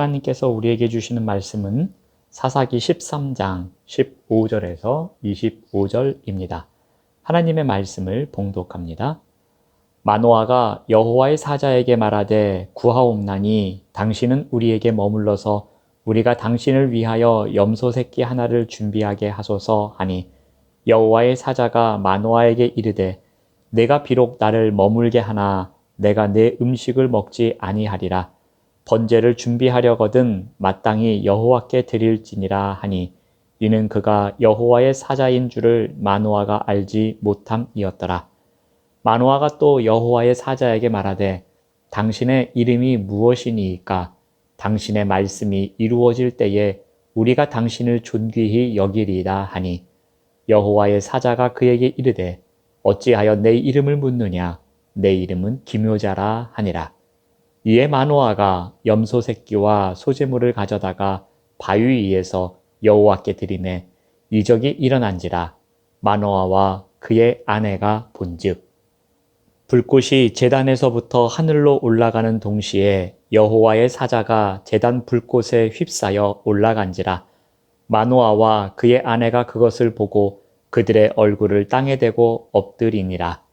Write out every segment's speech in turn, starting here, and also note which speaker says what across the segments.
Speaker 1: 하나님께서 우리에게 주시는 말씀은 사사기 13장 15절에서 25절입니다. 하나님의 말씀을 봉독합니다. 마노아가 여호와의 사자에게 말하되 구하옵나니 당신은 우리에게 머물러서 우리가 당신을 위하여 염소 새끼 하나를 준비하게 하소서 하니 여호와의 사자가 마노아에게 이르되 내가 비록 나를 머물게 하나 내가 내 음식을 먹지 아니하리라. 번제를 준비하려거든 마땅히 여호와께 드릴지니라 하니 이는 그가 여호와의 사자인 줄을 마노아가 알지 못함이었더라. 마노아가 또 여호와의 사자에게 말하되 당신의 이름이 무엇이니이까? 당신의 말씀이 이루어질 때에 우리가 당신을 존귀히 여기리이다 하니 여호와의 사자가 그에게 이르되 어찌하여 내 이름을 묻느냐? 내 이름은 기묘자라 하니라. 이에 마노아가 염소 새끼와 소제물을 가져다가 바위 위에서 여호와께 드리매 이적이 일어난지라. 마노아와 그의 아내가 본즉 불꽃이 제단에서부터 하늘로 올라가는 동시에 여호와의 사자가 제단 불꽃에 휩싸여 올라간지라. 마노아와 그의 아내가 그것을 보고 그들의 얼굴을 땅에 대고 엎드리니라.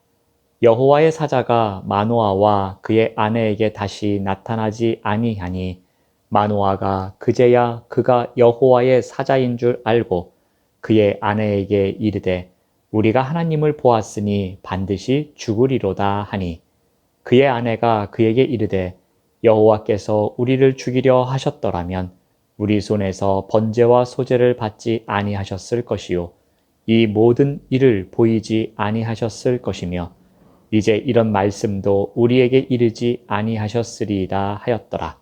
Speaker 1: 여호와의 사자가 마노아와 그의 아내에게 다시 나타나지 아니하니 마노아가 그제야 그가 여호와의 사자인 줄 알고 그의 아내에게 이르되 우리가 하나님을 보았으니 반드시 죽으리로다 하니 그의 아내가 그에게 이르되 여호와께서 우리를 죽이려 하셨더라면 우리 손에서 번제와 소제를 받지 아니하셨을 것이요 이 모든 일을 보이지 아니하셨을 것이며 이제 이런 말씀도 우리에게 이르지 아니하셨으리이다 하였더라.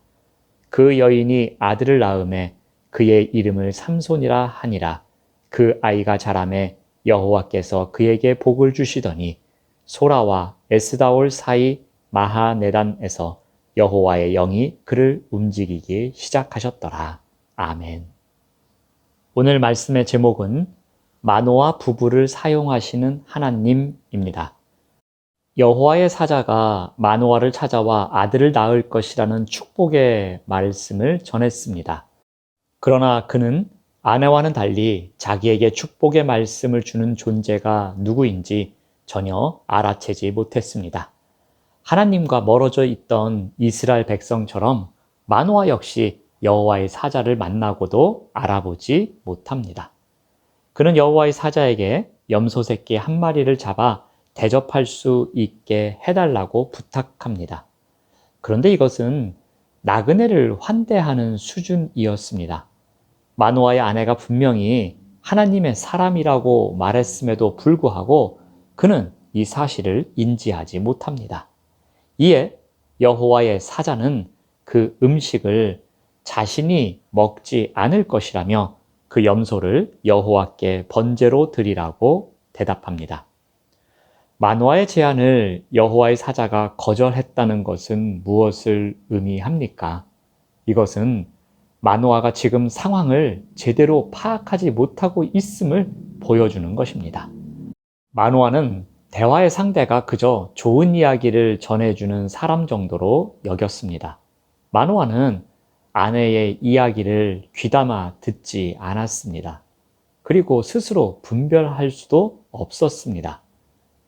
Speaker 1: 그 여인이 아들을 낳음에 그의 이름을 삼손이라 하니라. 그 아이가 자라매 여호와께서 그에게 복을 주시더니 소라와 에스다올 사이 마하네단에서 여호와의 영이 그를 움직이기 시작하셨더라. 아멘. 오늘 말씀의 제목은 마노아 부부를 사용하시는 하나님입니다. 여호와의 사자가 마노아를 찾아와 아들을 낳을 것이라는 축복의 말씀을 전했습니다. 그러나 그는 아내와는 달리 자기에게 축복의 말씀을 주는 존재가 누구인지 전혀 알아채지 못했습니다. 하나님과 멀어져 있던 이스라엘 백성처럼 마노아 역시 여호와의 사자를 만나고도 알아보지 못합니다. 그는 여호와의 사자에게 염소 새끼 한 마리를 잡아 대접할 수 있게 해달라고 부탁합니다. 그런데 이것은 나그네를 환대하는 수준이었습니다. 마노아의 아내가 분명히 하나님의 사람이라고 말했음에도 불구하고 그는 이 사실을 인지하지 못합니다. 이에 여호와의 사자는 그 음식을 자신이 먹지 않을 것이라며 그 염소를 여호와께 번제로 드리라고 대답합니다. 마노아의 제안을 여호와의 사자가 거절했다는 것은 무엇을 의미합니까? 이것은 마노아가 지금 상황을 제대로 파악하지 못하고 있음을 보여주는 것입니다. 마노아는 대화의 상대가 그저 좋은 이야기를 전해주는 사람 정도로 여겼습니다. 마노아는 아내의 이야기를 귀담아 듣지 않았습니다. 그리고 스스로 분별할 수도 없었습니다.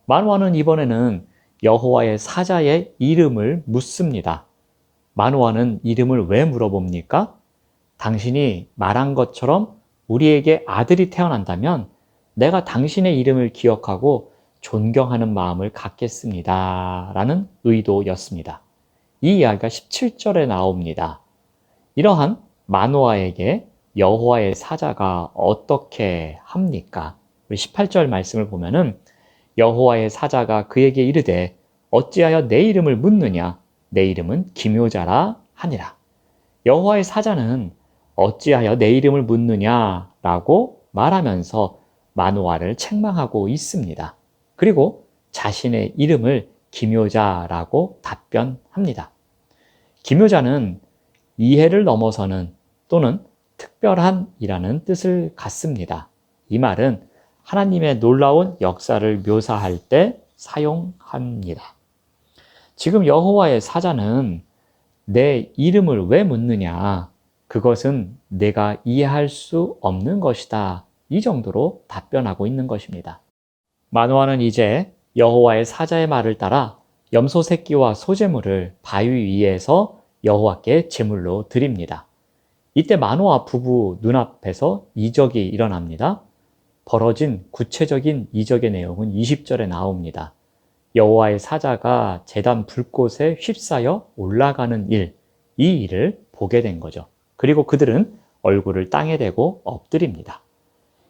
Speaker 1: 마노아는 이번에는 여호와의 사자의 이름을 묻습니다. 마노아는 이름을 왜 물어봅니까? 당신이 말한 것처럼 우리에게 아들이 태어난다면 내가 당신의 이름을 기억하고 존경하는 마음을 갖겠습니다. 라는 의도였습니다. 이 이야기가 17절에 나옵니다. 이러한 마노아에게 여호와의 사자가 어떻게 합니까? 우리 18절 말씀을 보면은 여호와의 사자가 그에게 이르되 어찌하여 내 이름을 묻느냐? 내 이름은 기묘자라 하니라. 여호와의 사자는 어찌하여 내 이름을 묻느냐? 라고 말하면서 마노아를 책망하고 있습니다. 그리고 자신의 이름을 기묘자라고 답변합니다. 기묘자는 이해를 넘어서는 또는 특별한이라는 뜻을 갖습니다. 이 말은 하나님의 놀라운 역사를 묘사할 때 사용합니다. 지금 여호와의 사자는 내 이름을 왜 묻느냐? 그것은 내가 이해할 수 없는 것이다. 이 정도로 답변하고 있는 것입니다. 마노아는 이제 여호와의 사자의 말을 따라 염소 새끼와 소제물을 바위 위에서 여호와께 제물로 드립니다. 이때 마노아 부부 눈앞에서 이적이 일어납니다. 벌어진 구체적인 이적의 내용은 20절에 나옵니다. 여호와의 사자가 제단 불꽃에 휩싸여 올라가는 일, 이 일을 보게 된 거죠. 그리고 그들은 얼굴을 땅에 대고 엎드립니다.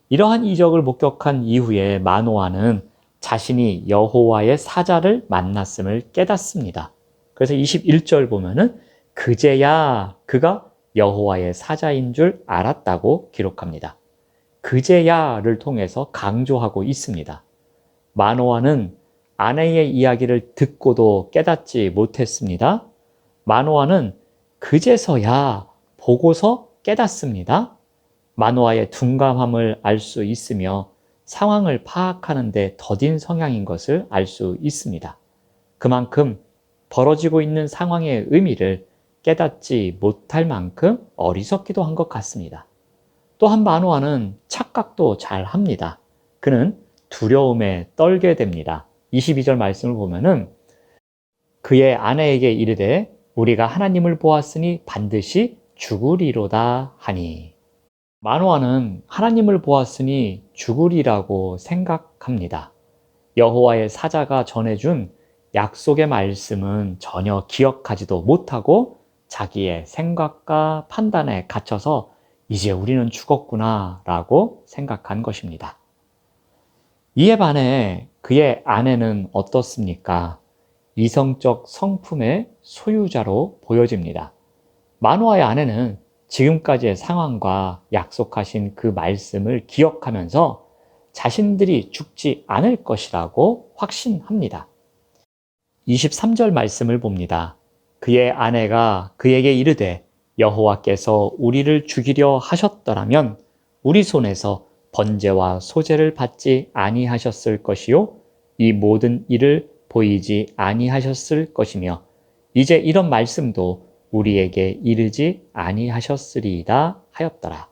Speaker 1: 이러한 이적을 목격한 이후에 마노아는 자신이 여호와의 사자를 만났음을 깨닫습니다. 그래서 21절 보면은 그제야 그가 여호와의 사자인 줄 알았다고 기록합니다. 그제야를 통해서 강조하고 있습니다. 마노아는 아내의 이야기를 듣고도 깨닫지 못했습니다. 마노아는 그제서야 보고서 깨닫습니다. 마노아의 둔감함을 알 수 있으며 상황을 파악하는 데 더딘 성향인 것을 알 수 있습니다. 그만큼 벌어지고 있는 상황의 의미를 깨닫지 못할 만큼 어리석기도 한 것 같습니다. 또한 마노아는 착각도 잘 합니다. 그는 두려움에 떨게 됩니다. 22절 말씀을 보면은 그의 아내에게 이르되 우리가 하나님을 보았으니 반드시 죽으리로다 하니. 마노아는 하나님을 보았으니 죽으리라고 생각합니다. 여호와의 사자가 전해준 약속의 말씀은 전혀 기억하지도 못하고 자기의 생각과 판단에 갇혀서 이제 우리는 죽었구나 라고 생각한 것입니다. 이에 반해 그의 아내는 어떻습니까? 이성적 성품의 소유자로 보여집니다. 마노아의 아내는 지금까지의 상황과 약속하신 그 말씀을 기억하면서 자신들이 죽지 않을 것이라고 확신합니다. 23절 말씀을 봅니다. 그의 아내가 그에게 이르되 여호와께서 우리를 죽이려 하셨더라면 우리 손에서 번제와 소제를 받지 아니하셨을 것이요 이 모든 일을 보이지 아니하셨을 것이며 이제 이런 말씀도 우리에게 이르지 아니하셨으리이다 하였더라.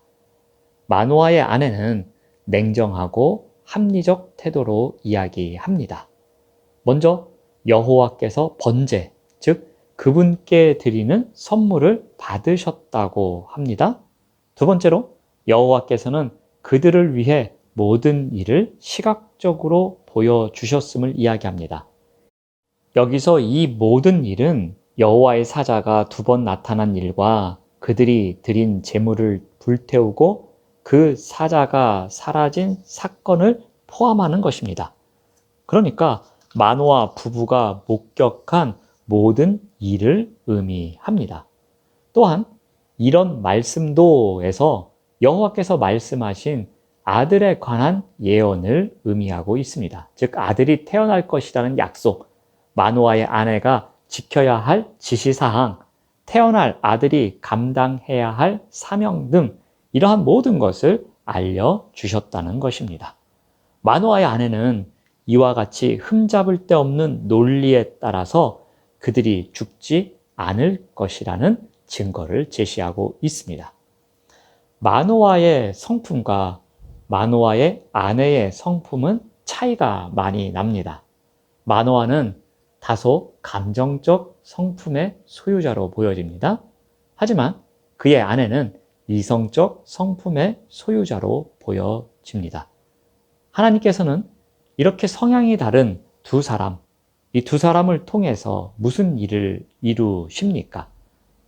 Speaker 1: 마노아의 아내는 냉정하고 합리적 태도로 이야기합니다. 먼저 여호와께서 번제, 즉 그분께 드리는 선물을 받으셨다고 합니다. 두 번째로 여호와께서는 그들을 위해 모든 일을 시각적으로 보여주셨음을 이야기합니다. 여기서 이 모든 일은 여호와의 사자가 2번 나타난 일과 그들이 드린 제물을 불태우고 그 사자가 사라진 사건을 포함하는 것입니다. 그러니까 마노아 부부가 목격한 모든 일을 의미합니다. 또한 이런 말씀도에서 여호와께서 말씀하신 아들에 관한 예언을 의미하고 있습니다. 즉 아들이 태어날 것이라는 약속, 마노아의 아내가 지켜야 할 지시사항, 태어날 아들이 감당해야 할 사명 등 이러한 모든 것을 알려주셨다는 것입니다. 마노아의 아내는 이와 같이 흠잡을 데 없는 논리에 따라서 그들이 죽지 않을 것이라는 증거를 제시하고 있습니다. 마노아의 성품과 마노아의 아내의 성품은 차이가 많이 납니다. 마노아는 다소 감정적 성품의 소유자로 보여집니다. 하지만 그의 아내는 이성적 성품의 소유자로 보여집니다. 하나님께서는 이렇게 성향이 다른 두 사람, 이 두 사람을 통해서 무슨 일을 이루십니까?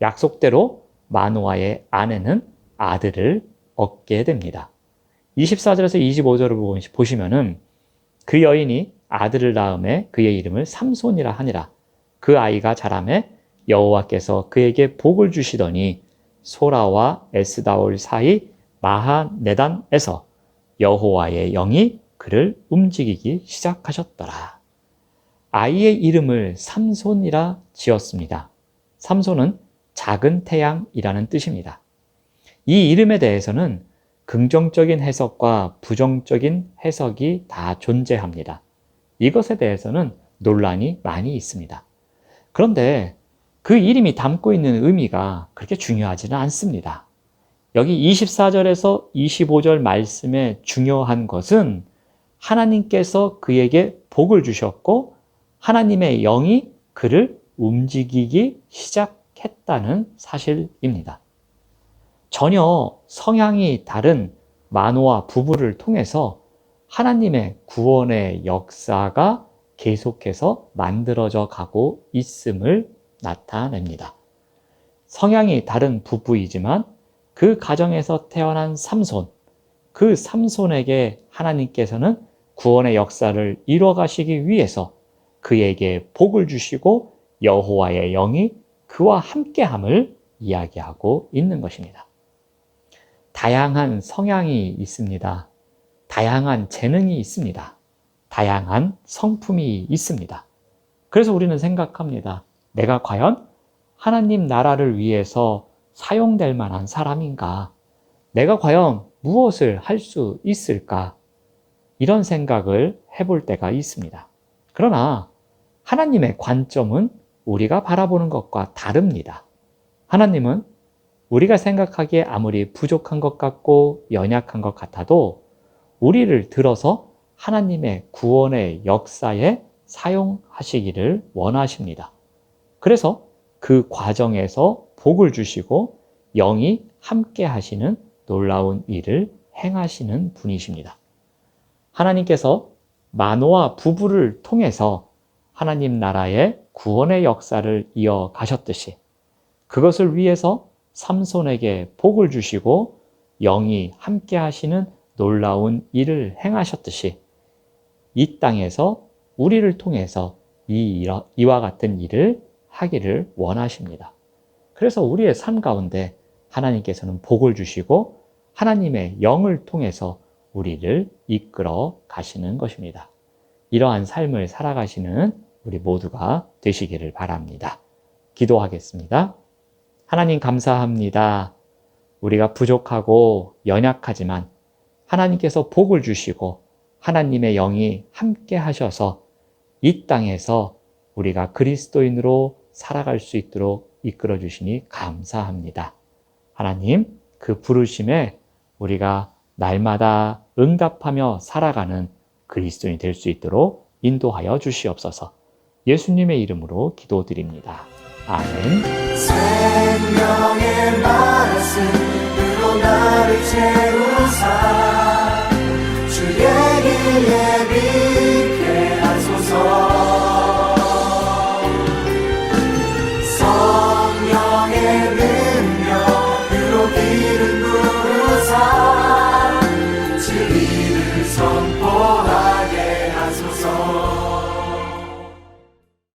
Speaker 1: 약속대로 마노아의 아내는 아들을 얻게 됩니다. 24절에서 25절을 보시면은 그 여인이 아들을 낳음에 그의 이름을 삼손이라 하니라. 그 아이가 자라매 여호와께서 그에게 복을 주시더니 소라와 에스다올 사이 마하네단에서 여호와의 영이 그를 움직이기 시작하셨더라. 아이의 이름을 삼손이라 지었습니다. 삼손은 작은 태양이라는 뜻입니다. 이 이름에 대해서는 긍정적인 해석과 부정적인 해석이 다 존재합니다. 이것에 대해서는 논란이 많이 있습니다. 그런데 그 이름이 담고 있는 의미가 그렇게 중요하지는 않습니다. 여기 24절에서 25절 말씀의 중요한 것은 하나님께서 그에게 복을 주셨고 하나님의 영이 그를 움직이기 시작했다는 사실입니다. 전혀 성향이 다른 마노아 부부를 통해서 하나님의 구원의 역사가 계속해서 만들어져 가고 있음을 나타냅니다. 성향이 다른 부부이지만 그 가정에서 태어난 삼손, 그 삼손에게 하나님께서는 구원의 역사를 이루어 가시기 위해서 그에게 복을 주시고 여호와의 영이 그와 함께함을 이야기하고 있는 것입니다. 다양한 성향이 있습니다. 다양한 재능이 있습니다. 다양한 성품이 있습니다. 그래서 우리는 생각합니다. 내가 과연 하나님 나라를 위해서 사용될 만한 사람인가? 내가 과연 무엇을 할 수 있을까? 이런 생각을 해볼 때가 있습니다. 그러나 하나님의 관점은 우리가 바라보는 것과 다릅니다. 하나님은 우리가 생각하기에 아무리 부족한 것 같고 연약한 것 같아도 우리를 들어서 하나님의 구원의 역사에 사용하시기를 원하십니다. 그래서 그 과정에서 복을 주시고 영이 함께 하시는 놀라운 일을 행하시는 분이십니다. 하나님께서 마노아 부부를 통해서 하나님 나라의 구원의 역사를 이어가셨듯이 그것을 위해서 삼손에게 복을 주시고 영이 함께 하시는 놀라운 일을 행하셨듯이 이 땅에서 우리를 통해서 이와 같은 일을 하기를 원하십니다. 그래서 우리의 삶 가운데 하나님께서는 복을 주시고 하나님의 영을 통해서 우리를 이끌어 가시는 것입니다. 이러한 삶을 살아가시는 우리 모두가 되시기를 바랍니다. 기도하겠습니다. 하나님 감사합니다. 우리가 부족하고 연약하지만 하나님께서 복을 주시고 하나님의 영이 함께 하셔서 이 땅에서 우리가 그리스도인으로 살아갈 수 있도록 이끌어 주시니 감사합니다. 하나님, 그 부르심에 우리가 날마다 응답하며 살아가는 그리스도인이 될 수 있도록 인도하여 주시옵소서. 예수님의 이름으로 기도드립니다. 아멘.
Speaker 2: 생명의 말씀